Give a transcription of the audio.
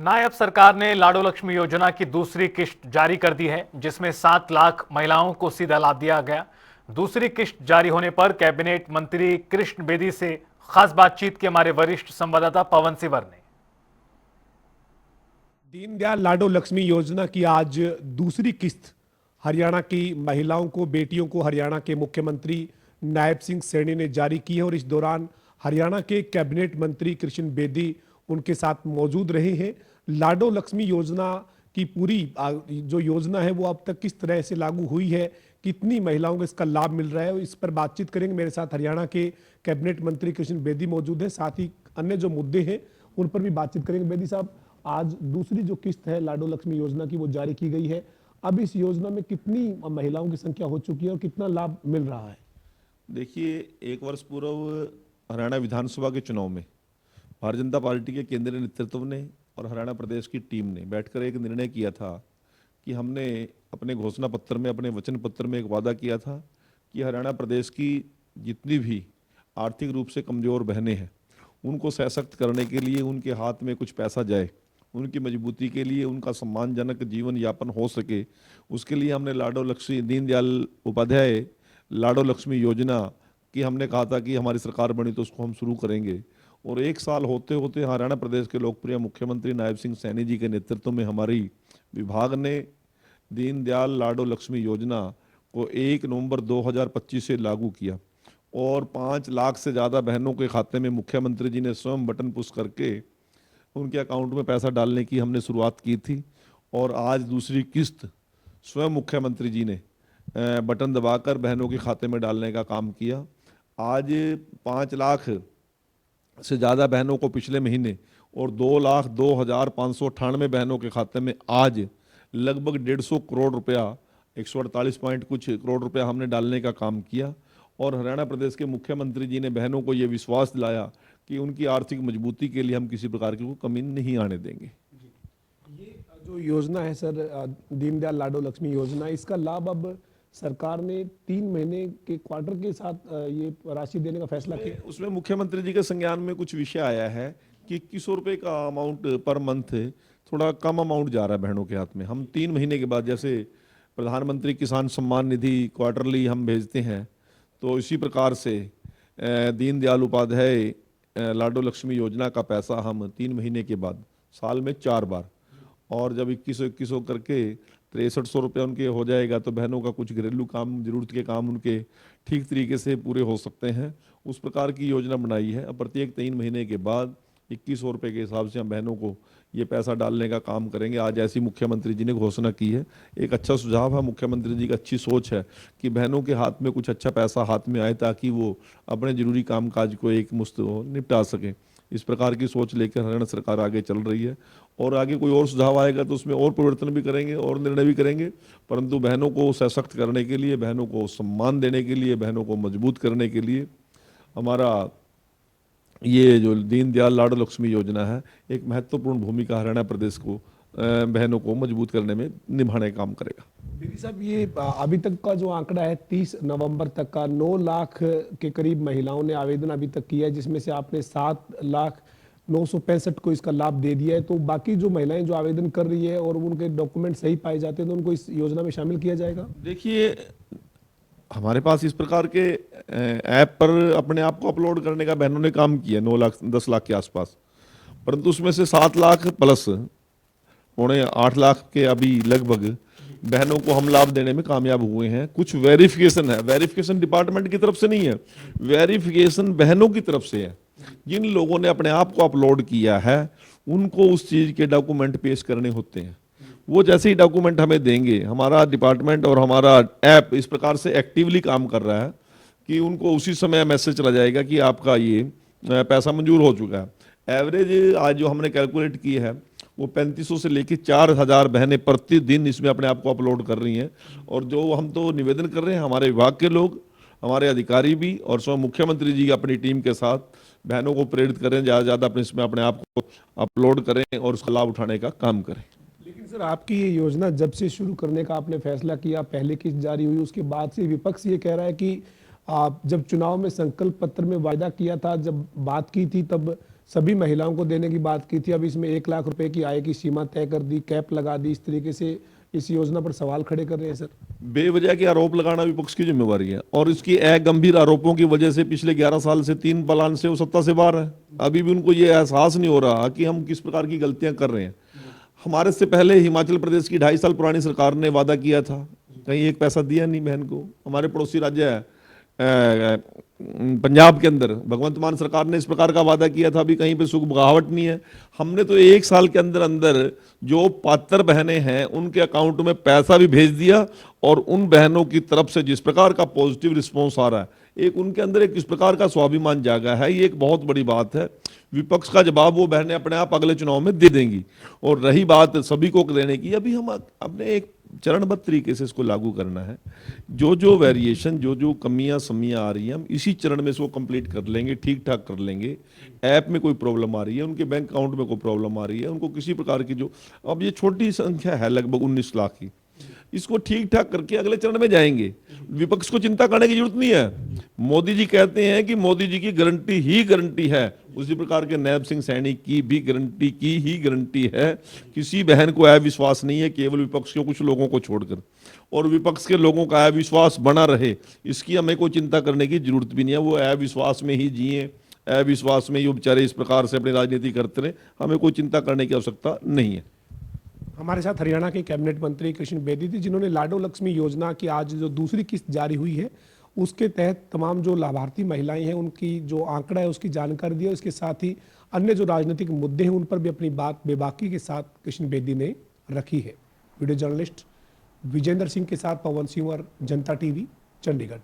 नायब सरकार ने लाडो लक्ष्मी योजना की दूसरी किश्त जारी कर दी है, जिसमें 7 लाख महिलाओं को सीधा लाभ दिया गया। दूसरी किश्त जारी होने पर कैबिनेट मंत्री कृष्ण बेदी से खास बातचीत की हमारे वरिष्ठ संवाददाता पवन सिवर ने। दीनदयाल लाडो लक्ष्मी योजना की आज दूसरी किस्त हरियाणा की महिलाओं को, बेटियों को हरियाणा के मुख्यमंत्री नायब सिंह सैनी ने जारी की है और इस दौरान हरियाणा के कैबिनेट मंत्री कृष्ण बेदी उनके साथ मौजूद रहे हैं। लाडो लक्ष्मी योजना की पूरी जो योजना है वो अब तक किस तरह से लागू हुई है, कितनी महिलाओं को इसका लाभ मिल रहा है, इस पर बातचीत करेंगे। मेरे साथ हरियाणा के कैबिनेट मंत्री कृष्ण बेदी मौजूद है, साथ ही अन्य जो मुद्दे हैं उन पर भी बातचीत करेंगे। बेदी साहब, आज दूसरी जो किस्त है लाडो लक्ष्मी योजना की वो जारी की गई है। अब इस योजना में कितनी महिलाओं की संख्या हो चुकी है और कितना लाभ मिल रहा है? देखिए, एक वर्ष पूर्व हरियाणा विधानसभा के चुनाव में भारतीय जनता पार्टी के केंद्रीय नेतृत्व ने और हरियाणा प्रदेश की टीम ने बैठकर एक निर्णय किया था कि हमने अपने घोषणा पत्र में, अपने वचन पत्र में एक वादा किया था कि हरियाणा प्रदेश की जितनी भी आर्थिक रूप से कमजोर बहनें हैं उनको सशक्त करने के लिए उनके हाथ में कुछ पैसा जाए, उनकी मजबूती के लिए, उनका सम्मानजनक जीवन यापन हो सके, उसके लिए हमने लाडो लक्ष्मी दीनदयाल उपाध्याय लाडो लक्ष्मी योजना की हमने कहा था कि हमारी सरकार बनी तो उसको हम शुरू करेंगे। और एक साल होते होते हरियाणा प्रदेश के लोकप्रिय मुख्यमंत्री नायब सिंह सैनी जी के नेतृत्व में हमारी विभाग ने दीनदयाल लाडो लक्ष्मी योजना को 1 नवंबर 2025 से लागू किया और 5 लाख से ज़्यादा बहनों के खाते में मुख्यमंत्री जी ने स्वयं बटन पुश करके उनके अकाउंट में पैसा डालने की हमने शुरुआत की थी। और आज दूसरी किस्त स्वयं मुख्यमंत्री जी ने बटन दबाकर बहनों के खाते में डालने का काम किया। आज 5 लाख से ज़्यादा बहनों को पिछले महीने और 2,02,598 बहनों के खाते में आज लगभग 150 करोड़ रुपया, 148 पॉइंट कुछ करोड़ रुपया हमने डालने का काम किया। और हरियाणा प्रदेश के मुख्यमंत्री जी ने बहनों को ये विश्वास दिलाया कि उनकी आर्थिक मजबूती के लिए हम किसी प्रकार की कमी नहीं आने देंगे। ये जो योजना है सर, दीनदयाल लाडो लक्ष्मी योजना, इसका लाभ अब सरकार ने 3 महीने के क्वार्टर के साथ ये राशि देने का फैसला किया। उसमें मुख्यमंत्री जी के संज्ञान में कुछ विषय आया है कि 2100 रुपये का अमाउंट पर मंथ थोड़ा कम अमाउंट जा रहा है बहनों के हाथ में। हम 3 महीने के बाद, जैसे प्रधानमंत्री किसान सम्मान निधि क्वार्टरली हम भेजते हैं, तो इसी प्रकार से दीनदयाल उपाध्याय लाडो लक्ष्मी योजना का पैसा हम 3 महीने के बाद साल में 4 बार, और जब 2100 करके 6300 रुपये उनके हो जाएगा तो बहनों का कुछ घरेलू काम, जरूरत के काम उनके ठीक तरीके से पूरे हो सकते हैं। उस प्रकार की योजना बनाई है। अब प्रत्येक 3 महीने के बाद 2100 रुपये के हिसाब से हम बहनों को ये पैसा डालने का काम करेंगे। आज ऐसी मुख्यमंत्री जी ने घोषणा की है। एक अच्छा सुझाव है, मुख्यमंत्री जी की अच्छी सोच है कि बहनों के हाथ में कुछ अच्छा पैसा हाथ में आए ताकि वो अपने जरूरी कामकाज को एक मुश्त निपटा सकें। इस प्रकार की सोच लेकर हरियाणा सरकार आगे चल रही है और आगे कोई और सुझाव आएगा तो उसमें और परिवर्तन भी करेंगे और निर्णय भी करेंगे। परंतु बहनों को सशक्त करने के लिए, बहनों को सम्मान देने के लिए, बहनों को मजबूत करने के लिए हमारा ये जो दीनदयाल लाडो लक्ष्मी योजना है एक महत्वपूर्ण भूमिका हरियाणा प्रदेश को बहनों को मजबूत करने में निभाने का काम करेगा। बेदी साहब, ये अभी तक का जो आंकड़ा है 30 नवंबर तक का 9 लाख के करीब महिलाओं ने आवेदन अभी तक किया है, जिसमें से आपने 7,09,65 को इसका लाभ दे दिया है। तो बाकी जो महिलाएं जो आवेदन कर रही है और उनके डॉक्यूमेंट सही पाए जाते हैं तो उनको इस योजना में शामिल किया जाएगा? देखिए, हमारे पास इस प्रकार के ऐप पर अपने आप को अपलोड करने का बहनों ने काम किया 9 लाख 10 लाख के आसपास, परंतु उसमें से 7 लाख प्लस 8 लाख के अभी लगभग बहनों को हम लाभ देने में कामयाब हुए हैं। कुछ वेरिफिकेशन है, वेरिफिकेशन डिपार्टमेंट की तरफ से नहीं है, वेरिफिकेशन बहनों की तरफ से है। जिन लोगों ने अपने आप को अपलोड किया है उनको उस चीज़ के डॉक्यूमेंट पेश करने होते हैं। वो जैसे ही डॉक्यूमेंट हमें देंगे, हमारा डिपार्टमेंट और हमारा ऐप इस प्रकार से एक्टिवली काम कर रहा है कि उनको उसी समय मैसेज चला जाएगा कि आपका ये पैसा मंजूर हो चुका है। एवरेज आज जो हमने कैलकुलेट की है वो 3500 से लेकर 4000 बहनें प्रतिदिन इसमें अपने आप को अपलोड कर रही हैं। और जो हम तो निवेदन कर रहे हैं, हमारे विभाग के लोग, हमारे अधिकारी भी और स्वयं मुख्यमंत्री जी अपनी टीम के साथ बहनों को प्रेरित करें, ज़्यादा से ज़्यादा अपने इसमें अपने आप को अपलोड करें और उसका लाभ उठाने का काम करें। लेकिन सर, आपकी ये योजना जब से शुरू करने का आपने फैसला किया, पहले किस्त जारी हुई, उसके बाद से विपक्ष ये कह रहा है कि आप जब चुनाव में संकल्प पत्र में वायदा किया था, जब बात की थी, तब सभी महिलाओं को देने की बात की थी। अब इसमें 1 लाख रुपए की आय की सीमा तय कर दी, कैप लगा दी, इस तरीके से इस योजना पर सवाल खड़े कर रहे हैं सर। बेवजह के आरोप लगाना विपक्ष की जिम्मेवारी है और इसकी गंभीर आरोपों की वजह से पिछले 11 साल से 3 प्लान से वो सत्ता से बाहर है। अभी भी उनको ये एहसास नहीं हो रहा कि हम किस प्रकार की गलतियां कर रहे हैं। हमारे से पहले हिमाचल प्रदेश की 2.5 साल पुरानी सरकार ने वादा किया था, कहीं एक पैसा दिया नहीं बहन को। हमारे पड़ोसी राज्य है पंजाब के अंदर भगवंत मान सरकार ने इस प्रकार का वादा किया था, अभी कहीं पे सुख बगावट नहीं है। हमने तो 1 साल के अंदर अंदर जो पात्र बहनें हैं उनके अकाउंट में पैसा भी भेज दिया और उन बहनों की तरफ से जिस प्रकार का पॉजिटिव रिस्पॉन्स आ रहा है, एक उनके अंदर एक किस प्रकार का स्वाभिमान जागा है, ये एक बहुत बड़ी बात है। विपक्ष का जवाब वो बहनें अपने आप अगले चुनाव में दे देंगी। और रही बात सभी को देने की, अभी हम अपने एक चरणबद्ध तरीके से इसको लागू करना है। जो जो वेरिएशन, जो जो कमियां समियां आ रही हैं, हम इसी चरण में इसको कंप्लीट कर लेंगे, ठीक ठाक कर लेंगे। ऐप में कोई प्रॉब्लम आ रही है, उनके बैंक अकाउंट में कोई प्रॉब्लम आ रही है, उनको किसी प्रकार की जो अब ये छोटी संख्या है लगभग 19 लाख की, इसको ठीक ठाक करके अगले चरण में जाएंगे। विपक्ष को चिंता करने की जरूरत नहीं है। मोदी जी कहते हैं कि मोदी जी की गारंटी ही गारंटी है, उसी प्रकार के नैब सिंह सैनी की भी गारंटी की ही गारंटी है। किसी बहन को अविश्वास नहीं है, केवल विपक्ष के कुछ लोगों को छोड़कर, और विपक्ष के लोगों का अविश्वास बना रहे, इसकी हमें कोई चिंता करने की जरूरत भी नहीं है। वो अविश्वास में ही जिए, अविश्वास में ही वो बेचारे इस प्रकार से अपनी राजनीति करते रहे, हमें कोई चिंता करने की आवश्यकता नहीं है। हमारे साथ हरियाणा के कैबिनेट मंत्री कृष्ण बेदी थी, जिन्होंने लाडो लक्ष्मी योजना की आज जो दूसरी किस्त जारी हुई है उसके तहत तमाम जो लाभार्थी महिलाएं हैं उनकी जो आंकड़ा है उसकी जानकारी दी है। इसके साथ ही अन्य जो राजनीतिक मुद्दे हैं उन पर भी अपनी बात बेबाकी के साथ कृष्ण बेदी ने रखी है। वीडियो जर्नलिस्ट विजेंद्र सिंह के साथ पवन सिंह और जनता टीवी, चंडीगढ़।